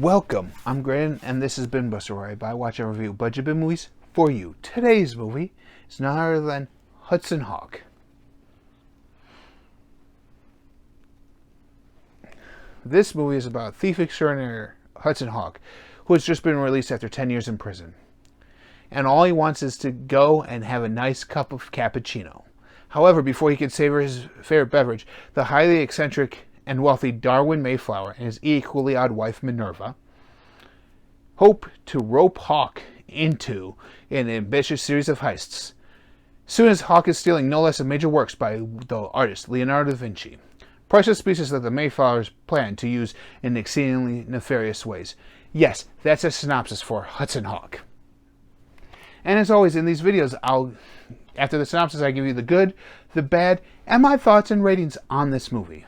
Welcome, I'm Grant, and this has been Buster, where I watch and review budget bin movies for you. Today's movie is none other than Hudson Hawk. This movie is about thief extraordinaire Hudson Hawk, who has just been released after 10 years in prison. And all he wants is to go and have a nice cup of cappuccino. However, before he can savor his favorite beverage, the highly eccentric and wealthy Darwin Mayflower and his equally odd wife Minerva hope to rope Hawk into an ambitious series of heists. Soon as Hawk is stealing no less than major works by the artist Leonardo da Vinci, priceless pieces that the Mayflowers plan to use in exceedingly nefarious ways. Yes, that's a synopsis for Hudson Hawk. And as always in these videos, after the synopsis, I give you the good, the bad, and my thoughts and ratings on this movie.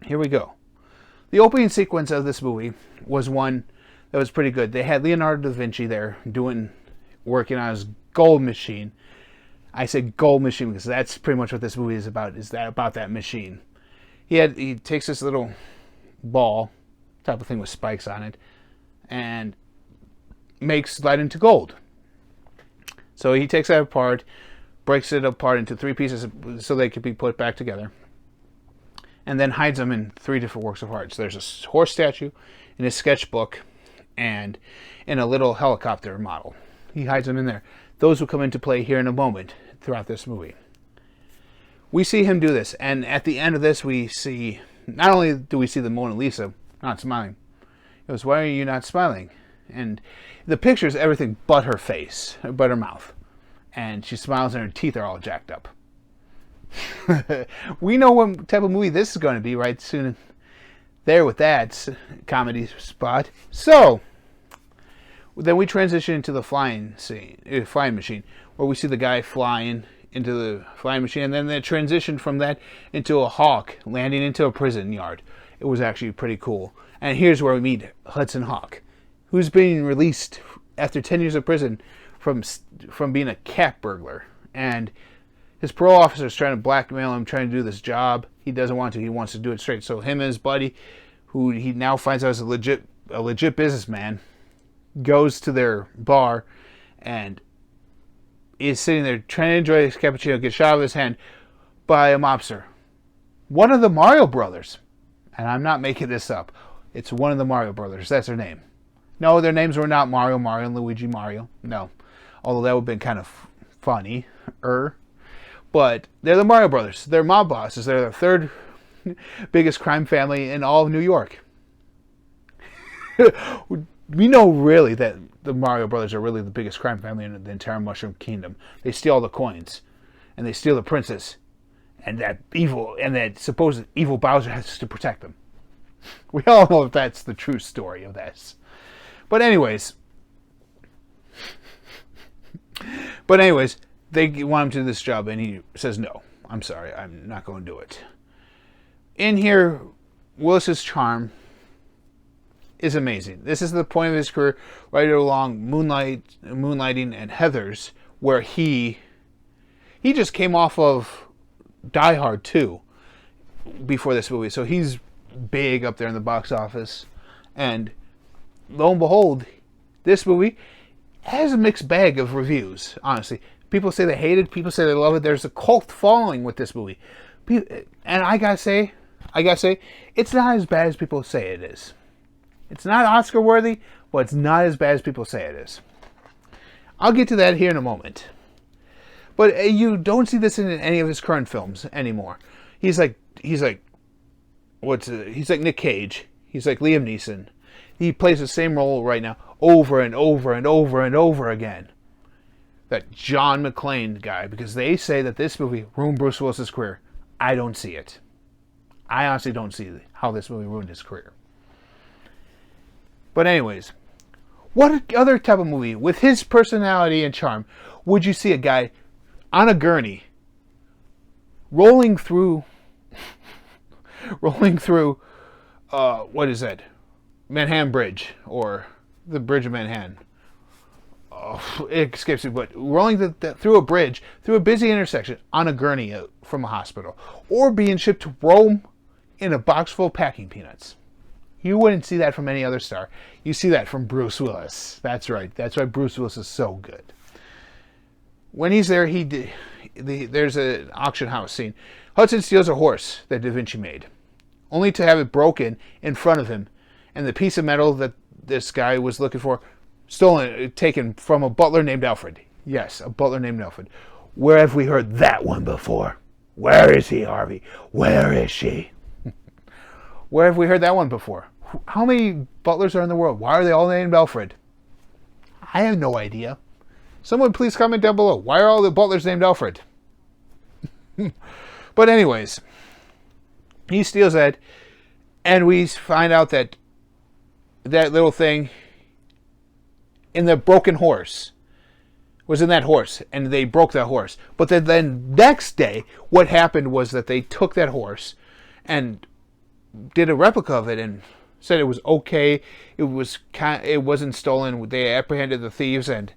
Here we go. The opening sequence of this movie was one that was pretty good. They had Leonardo da Vinci there working on his gold machine. I said gold machine because that's pretty much what this movie is about. About that machine? He takes this little ball type of thing with spikes on it and makes lead into gold. So he takes that apart, breaks it apart into three pieces so they could be put back together, and then hides them in three different works of art. So there's a horse statue in his sketchbook and in a little helicopter model. He hides them in there. Those will come into play here in a moment throughout this movie. We see him do this, and at the end of this we see, not only do we see the Mona Lisa not smiling, it was, "Why are you not smiling?" And the picture is everything but her face, but her mouth. And she smiles and her teeth are all jacked up. We know what type of movie this is going to be right soon there with that comedy spot. So then we transition into the flying machine, where we see the guy flying into the flying machine, and then they transition from that into a hawk landing into a prison yard. It was actually pretty cool. And here's where we meet Hudson Hawk, who's being released after 10 years of prison from being a cat burglar. And his parole officer is trying to blackmail him, trying to do this job. He doesn't want to. He wants to do it straight. So him and his buddy, who he now finds out is a legit businessman, goes to their bar and is sitting there trying to enjoy his cappuccino, gets shot out of his hand by a mobster. One of the Mario brothers. And I'm not making this up. It's one of the Mario brothers. That's their name. No, their names were not Mario, and Luigi, Mario. No. Although that would have been kind of funny. But they're the Mario brothers. They're mob bosses. They're the third biggest crime family in all of New York. We know really that the Mario brothers are really the biggest crime family in the entire Mushroom Kingdom. They steal all the coins. And they steal the princess. And that supposed evil Bowser has to protect them. We all know that's the true story of this. But anyways, they want him to do this job, and he says, "No, I'm sorry, I'm not going to do it." In here, Willis's charm is amazing. This is the point of his career, right along Moonlighting and Heathers, where he just came off of Die Hard 2 before this movie, so he's big up there in the box office. And lo and behold, this movie has a mixed bag of reviews, honestly. People say they hate it, people say they love it. There's a cult following with this movie. And I gotta say, it's not as bad as people say it is. It's not Oscar worthy, but it's not as bad as people say it is. I'll get to that here in a moment. But you don't see this in any of his current films anymore. He's like Nick Cage. He's like Liam Neeson. He plays the same role right now over and over and over and over again. That John McClane guy, because they say that this movie ruined Bruce Willis's career. I don't see it. I honestly don't see how this movie ruined his career. But anyways, what other type of movie with his personality and charm would you see a guy on a gurney rolling through what is that? Manhattan Bridge, or the Bridge of Manhattan. Oh, it escapes me, but rolling through a bridge, through a busy intersection on a gurney from a hospital, or being shipped to Rome in a box full of packing peanuts. You wouldn't see that from any other star. You see that from Bruce Willis. That's right. That's why Bruce Willis is so good. When he's there, there's an auction house scene. Hudson steals a horse that Da Vinci made, only to have it broken in front of him, and the piece of metal that this guy was looking for stolen, taken from a butler named Alfred. Yes, a butler named Alfred. Where have we heard that one before? Where is he, Harvey? Where is she? Where have we heard that one before? How many butlers are in the world? Why are they all named Alfred? I have no idea. Someone please comment down below. Why are all the butlers named Alfred? But anyways, he steals that, and we find out that that little thing in the broken horse was in that horse, and they broke that horse. But then next day, what happened was that they took that horse and did a replica of it and said it was okay. It wasn't stolen. They apprehended the thieves, and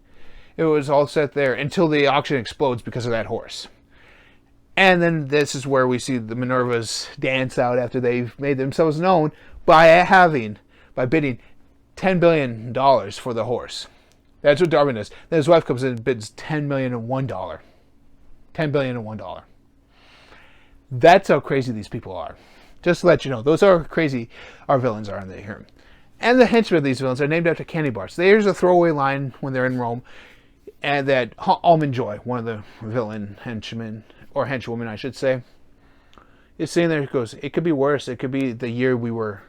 it was all set there until the auction explodes because of that horse. And then this is where we see the Minervas dance out after they've made themselves known by bidding $10 billion for the horse. That's what Darwin does. Then his wife comes in and bids $10,000,001. $10,000,001,001. That's how crazy these people are. Just to let you know, those are crazy our villains are in here. And the henchmen of these villains are named after candy bars. There's a throwaway line when they're in Rome, and that Almond Joy, one of the villain henchmen, or henchwoman I should say, is saying there, it goes, it could be worse. It could be the year we were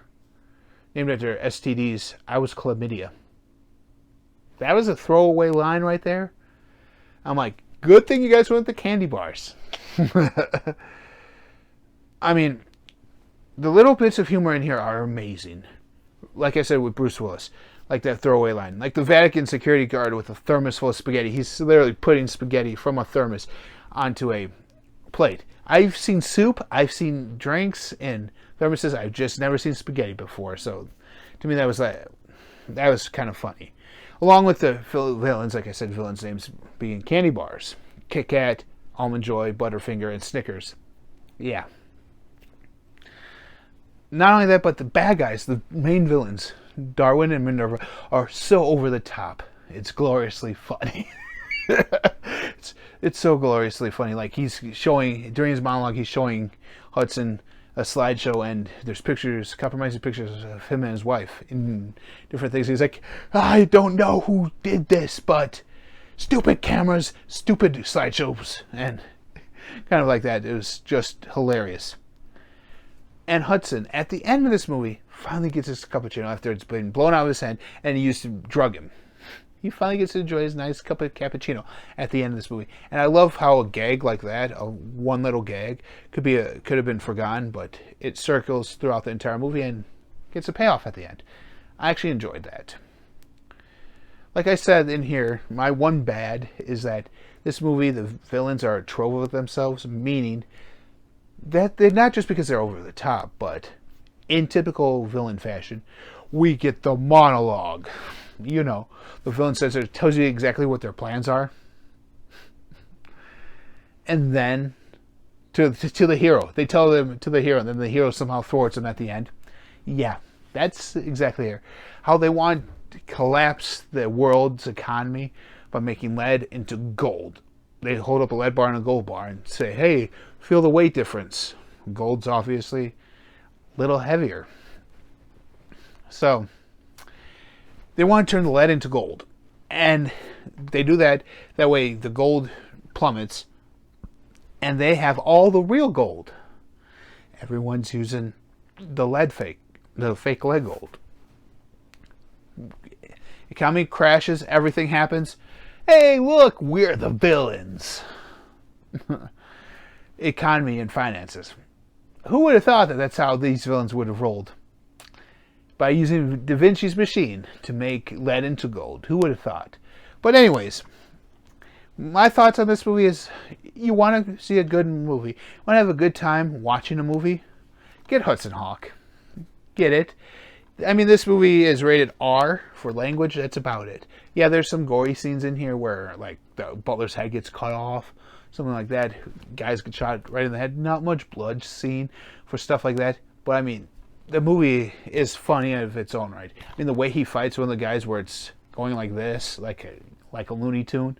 named after STDs. I was chlamydia. That was a throwaway line right there. I'm like, good thing you guys went with the candy bars. I mean, the little bits of humor in here are amazing. Like I said with Bruce Willis, like that throwaway line. Like the Vatican security guard with a thermos full of spaghetti. He's literally putting spaghetti from a thermos onto a plate. I've seen soup, I've seen drinks in thermoses. I've just never seen spaghetti before. So to me that was kind of funny. Along with the villains, like I said, villains' names being candy bars. Kit Kat, Almond Joy, Butterfinger, and Snickers. Yeah. Not only that, but the bad guys, the main villains, Darwin and Minerva, are so over the top. It's gloriously funny. It's so gloriously funny. Like he's showing, during his monologue, he's showing Hudson a slideshow, and there's pictures, compromising pictures of him and his wife in different things. He's like, I don't know who did this, but stupid cameras, stupid slideshows, and kind of like that. It was just hilarious. And Hudson, at the end of this movie, finally gets his cappuccino after it's been blown out of his head, and he used to drug him. He finally gets to enjoy his nice cup of cappuccino at the end of this movie. And I love how a gag like that, one little gag, could have been forgotten, but it circles throughout the entire movie and gets a payoff at the end. I actually enjoyed that. Like I said in here, my one bad is that this movie, the villains are a trope of themselves, meaning that they're not just because they're over the top, but in typical villain fashion, we get the monologue. You know, the villain says it, tells you exactly what their plans are. And then to the hero. They tell them to the hero, and then the hero somehow thwarts them at the end. Yeah, that's exactly here. How they want to collapse the world's economy by making lead into gold. They hold up a lead bar and a gold bar and say, hey, feel the weight difference. Gold's obviously a little heavier. So they want to turn the lead into gold. And they do that. That way the gold plummets. And they have all the real gold. Everyone's using the fake lead gold. Economy crashes. Everything happens. Hey, look, we're the villains. Economy and finances. Who would have thought that that's how these villains would have rolled? By using Da Vinci's machine to make lead into gold. Who would have thought? But anyways, my thoughts on this movie is, you want to see a good movie, want to have a good time watching a movie, get Hudson Hawk. Get it. I mean, this movie is rated R for language. That's about it. Yeah, there's some gory scenes in here where, like, the butler's head gets cut off, something like that. Guys get shot right in the head. Not much blood seen for stuff like that. But, I mean, the movie is funny of its own right. I mean, the way he fights one of the guys where it's going like this, like a Looney Tune,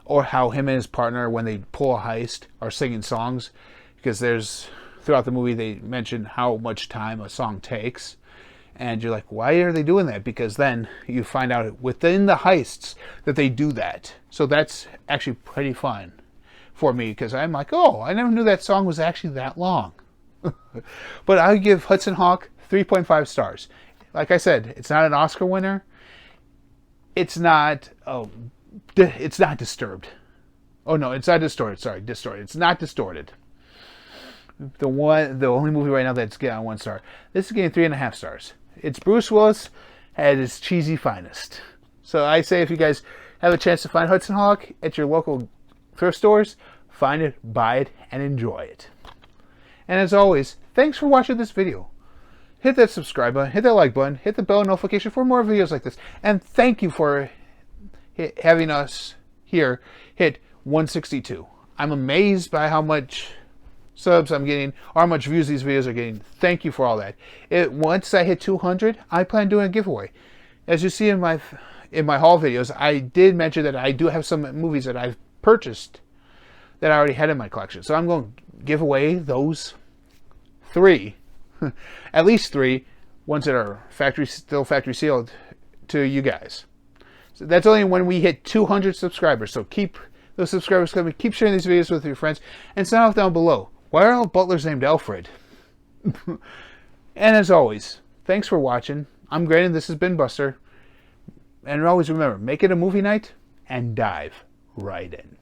or how him and his partner, when they pull a heist, are singing songs, because throughout the movie they mention how much time a song takes, and you're like, why are they doing that? Because then you find out within the heists that they do that. So that's actually pretty fun for me, because I'm like, oh, I never knew that song was actually that long. But I give Hudson Hawk 3.5 stars. Like I said, it's not an Oscar winner. It's not Disturbed. Oh no, it's not Distorted. Sorry, Distorted. It's not Distorted. The only movie right now that's getting 1 star. This is getting 3.5 stars. It's Bruce Willis at his cheesy finest. So I say, if you guys have a chance to find Hudson Hawk at your local thrift stores, find it, buy it, and enjoy it. And as always, thanks for watching this video. Hit that subscribe button, hit that like button, hit the bell notification for more videos like this. And thank you for having us here hit 162. I'm amazed by how much subs I'm getting, or how much views these videos are getting. Thank you for all that. Once I hit 200, I plan on doing a giveaway. As you see in my haul videos, I did mention that I do have some movies that I've purchased that I already had in my collection. So I'm going to give away those 3, at least 3, ones that are still factory sealed, to you guys. So that's only when we hit 200 subscribers. So keep those subscribers coming. Keep sharing these videos with your friends. And sign off down below. Why are all butlers named Alfred? And as always, thanks for watching. I'm Grant, and this has been Buster. And always remember, make it a movie night and dive right in.